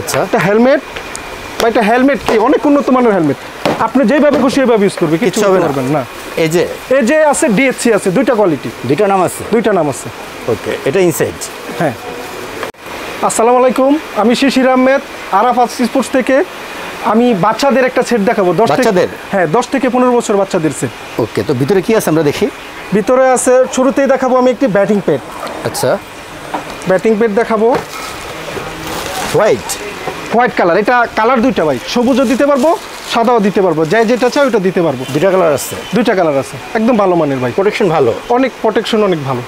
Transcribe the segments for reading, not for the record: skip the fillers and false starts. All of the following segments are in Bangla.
আচ্ছা, একটা হেলমেট বা একটা হেলমেট কি অনেক উন্নত মানের হেলমেট, আপনি যেভাবে খুশি এইভাবে ইউজ করবে, কিছু হবে না। এই যে আছে ডিএসসি আছে, দুইটা কোয়ালিটি, দুইটা নাম আছে, দুইটা নাম আছে। ওকে, এটা ইনসাইড। হ্যাঁ, আসসালামু আলাইকুম, আমি শিশির আহমেদ আরাফাত স্পোর্টস থেকে। আমি বাচ্চাদের একটা সেট দেখাবো, 10 থেকে 15 বছর বাচ্চাদের সেট। ওকে, তো ভিতরে কি আছে আমরা দেখি। ভিতরে আছে, শুরুতেই দেখাবো আমি একটি ব্যাটিং প্যাড। আচ্ছা, ব্যাটিং প্যাড দেখাবো, হোয়াইট কালার। এটা কালার দুইটা ভাই, সবুজও দিতে পারবো, সাদাও দিতে পারবো, যাই যেটা চাই ওটা দিতে পারবো। দুইটা কালার আছে, দুইটা কালার আছে, একদম ভালো মানের ভাই, প্রোটেকশন ভালো, অনেক প্রোটেকশন, অনেক ভালো।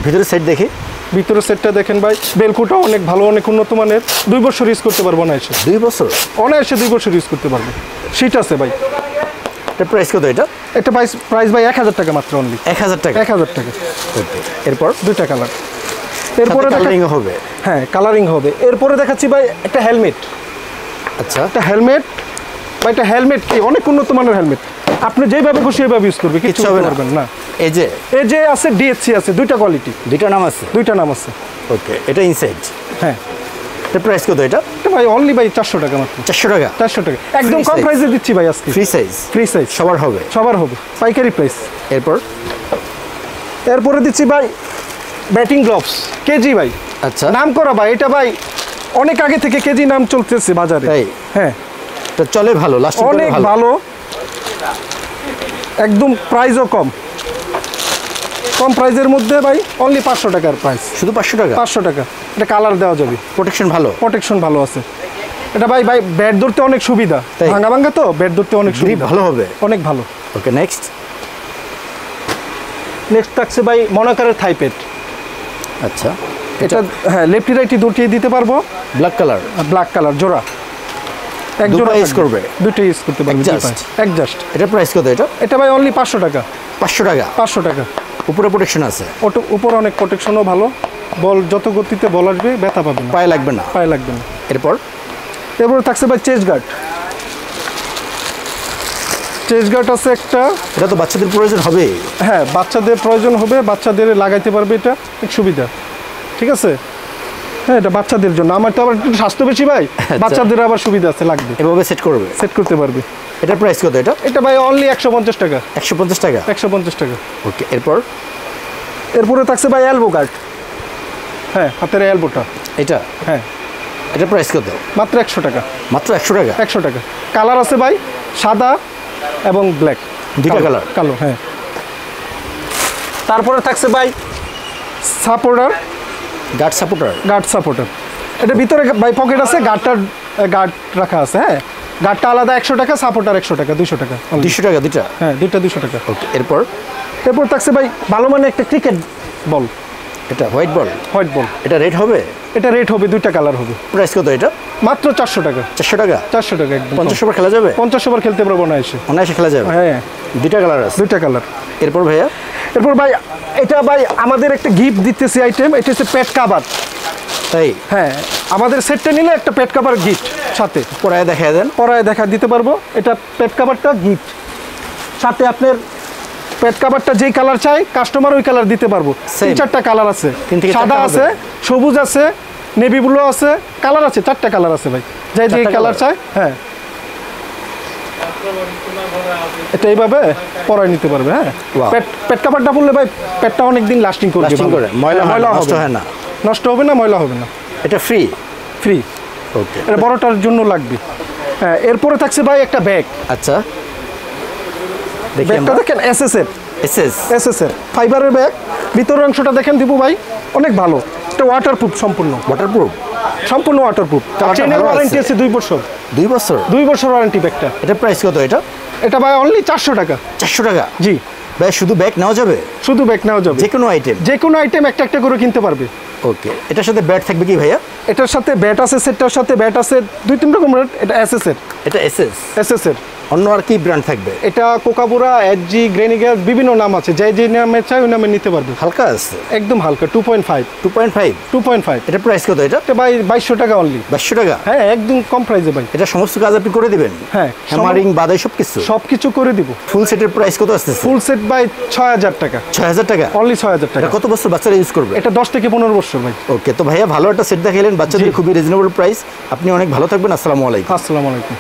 ভিতরে সাইড দেখি, ভিতরের সেটটা দেখেন ভাই, বেলকুটা অনেক ভালো, অনেক উন্নত মানের, 2 বছর ইউজ করতে পারবো অনায়াসে। 2 বছর অনায়াসে 2 বছর ইউজ করতে পারবো। শীট আছে ভাই। এটা প্রাইস কত? এটা প্রাইস ভাই 1000 টাকা মাত্র, অনলি 1000 টাকা। 1000 টাকা। ওকে, এরপর দুইটা কালার, এরপরে কালারিং হবে। হ্যাঁ, কালারিং হবে। এরপরে দেখাচ্ছি ভাই একটা হেলমেট। আচ্ছা, একটা হেলমেট বা একটা হেলমেট কি অনেক উন্নত মানের হেলমেট, আপনি যেভাবে খুশি এইভাবে ইউজ করবে, কিছু হবে না। এই যে আছে ডিএসসি আছে, দুইটা কোয়ালিটি, দুইটা নাম আছে, দুইটা নাম আছে। ওকে, এটা ইনসাইড। হ্যাঁ, এটা প্রাইস কত? এটা ভাই অনলি ভাই 400 টাকা মাত্র। 400 টাকা? 400 টাকা, একদম কম প্রাইসে দিচ্ছি ভাই আজকে। ফ্রি সাইজ সবার হবে, পাইকারি প্রাইস। এরপরে দিচ্ছি ভাই ব্যাটিং গ্লোভস, কেজি ভাই। আচ্ছা, নাম করা ভাই, এটা ভাই অনেক আগে থেকে কেজি নাম চলতেছে বাজারে। হ্যাঁ, এটা চলে ভালো, লাস্টিং অনেক ভালো, একদম প্রাইসও কম প্রাইসের মধ্যে ভাই, অনলি 500 টাকার প্রাইস। শুধু 500 টাকা? 500 টাকা। এটা কালার দেওয়া যাবে, প্রোটেকশন ভালো আছে। এটা ভাই ব্যাট ধরতে অনেক সুবিধা, ভাঙা তো ব্যাট ধরতে অনেক সুবিধা, ভালো হবে, অনেক ভালো। ওকে, নেক্সট থাকছে ভাই মনাকারের থাইপ্যাড। আচ্ছা, এটা হ্যাঁ, লেফটি রাইটি দুটিয়ে দিতে পারবো। ব্ল্যাক কালার জোড়া, এক জোড়া ইউজ করবে, দুটো ইউজ করতে পারবে, অ্যাডজাস্ট। এটা প্রাইস কত? এটা ভাই অনলি 500 টাকা। 500 টাকা। উপরে প্রোটেকশন আছে? উপরে অনেক প্রোটেকশনও ভালো, বল যত গতিতে বল আসবে ব্যথা পাবে না, পায়ে লাগবে না। এরপরে থাকছে ভাই চেস্ট গার্ড আছে একটা। এটা তো বাচ্চাদের প্রয়োজন হবে। হ্যাঁ, বাচ্চাদের প্রয়োজন হবে, বাচ্চাদের লাগাইতে পারবে, এটা এক সুবিধা। ঠিক আছে, হ্যাঁ, এটা বাচ্চাদের জন্য। আমার তো আবার একটু স্বাস্থ্য বেশি ভাই, বাচ্চাদের আবার সুবিধা আছে, লাগবে, এভাবে সেট করতে পারবে। এটা প্রাইস কত? এটা ভাই অনলি 150 টাকা। 150 টাকা? 150 টাকা। ওকে, এরপরে থাকছে ভাই এলবো গার্ড। হ্যাঁ, হাতের এলবোটা এটা। হ্যাঁ, এটা প্রাইস কত? মাত্র 100 টাকা। মাত্র 100 টাকা? 100 টাকা। কালার আছে ভাই, সাদা এবং ব্ল্যাক, দুইটা কালার, কালো। হ্যাঁ, তারপরে থাকছে ভাই গার্ড সাপোর্টার। এটা ভিতরে ভাই পকেট আছে, গার্ড রাখা আছে। হ্যাঁ, গার্ডটা আলাদা 100 টাকা, সাপোর্টার 100 টাকা, 200 টাকা। 200 টাকা দুইটা? হ্যাঁ, দুইটা 200 টাকা। ওকে, এরপর থাকছে ভাই ভালো মানে একটা ক্রিকেট বল। এটা হোয়াইট বল। এটা রেড হবে? এটা রেড হবে, দুইটা কালার হবে। প্রাইস কত? এটা মাত্র 400 টাকা। 400 টাকা? 400 টাকা, একদম 50 ওভার খেলা যাবে? 50 ওভার খেলতে পারবো অনায়াসে খেলা যাবে। হ্যাঁ, দুইটা কালার আছে? দুইটা কালার। এরপর ভাই এটা ভাই আমাদের একটা গিফট দিতেছি আইটেম, এটা হচ্ছে পেট কাভার। তাই? হ্যাঁ, আমাদের সেটটা নিলে একটা পেট কাভার গিফট সাথে। পরায় দেখা দিতে পারবো। এটা পেট কাভারটা গিফট, সাথে আপনার পেট কাভারটা যেই কালার চাই কাস্টমার ওই কালার দিতে পারবো। 3-4টা কালার আছে, সাদা আছে, সবুজ আছে, নেভি ব্লু আছে, কালার আছে, 4টা কালার আছে ভাই, যেই কালার চাই। হ্যাঁ, এটা এইভাবে পরায় নিতে পারবে। হ্যাঁ, পেট কাভারটা পরলে ভাই পেটটা অনেকদিন লাস্টিং করবে, ময়লা নষ্ট হবে না, ময়লা হবে না। এটা ফ্রি। ওকে, এটা বড়টার জন্য লাগবে। হ্যাঁ, এরপরে থাকছে ভাই একটা ব্যাগ। আচ্ছা, ব্যাগটা দেখেন এসএস এর ফাইবারের ব্যাগ। ভিতরের অংশটা দেখেন দীপু ভাই, অনেক ভালো। এটা ওয়াটারপ্রুফ, সম্পূর্ণ ওয়াটারপ্রুফ। চেনের ওয়ারেন্টি আছে 2 বছর। 2 বছর ওয়ারেন্টি ব্যাগটা। এটা প্রাইস কত? এটা ভাই অনলি 400 টাকা। 400 টাকা? জি ভাই, শুধু ব্যাগ নেওয়া যাবে? শুধু ব্যাগ নেওয়া যাবে, যে কোনো আইটেম একটা করে কিনতে পারবে। ওকে, এটার সাথে ব্যাট থাকবে কি ভাইয়া? এটার সাথে ব্যাট আছে, সেটটার সাথে ব্যাট আছে 2-3 রকমের। এটা এসএস এর। এটা এসএস এর? অন্য আর কি ব্র্যান্ড থাকবে? এটা কোকাবুরা, এসজি, গ্রেনিগার বিভিন্ন নাম আছে, যে নামে চাই ওই নামে নিতে পারবে। হালকা আছে? একদম হালকা, 2.5। 2.5? এটা প্রাইস কত এটা? ভাই 2200 টাকা অনলি। 2200 টাকা? হ্যাঁ, একদম কম প্রাইসে ভাই। এটা সমস্ত কাজ আপনি করে দিবেন? হ্যাঁ, হ্যামারিং বাদাই সবকিছু করে দিব। ফুল সেটের প্রাইস কত আসতেছে? ফুল সেট ভাই 6000 টাকা। 6000 টাকা? অনলি 6000 টাকা। এটা কত বছর বাচ্চারা ইউজ করবে? এটা 10 থেকে 15 বছর ভাই। ওকে, তো ভাইয়া ভালো একটা সেট দেখাইলেন বাচ্চাদের, খুবই রিজনেবল প্রাইস। আপনি অনেক ভালো থাকবেন। আসসালামু আলাইকুম। আসসালামু আলাইকুম।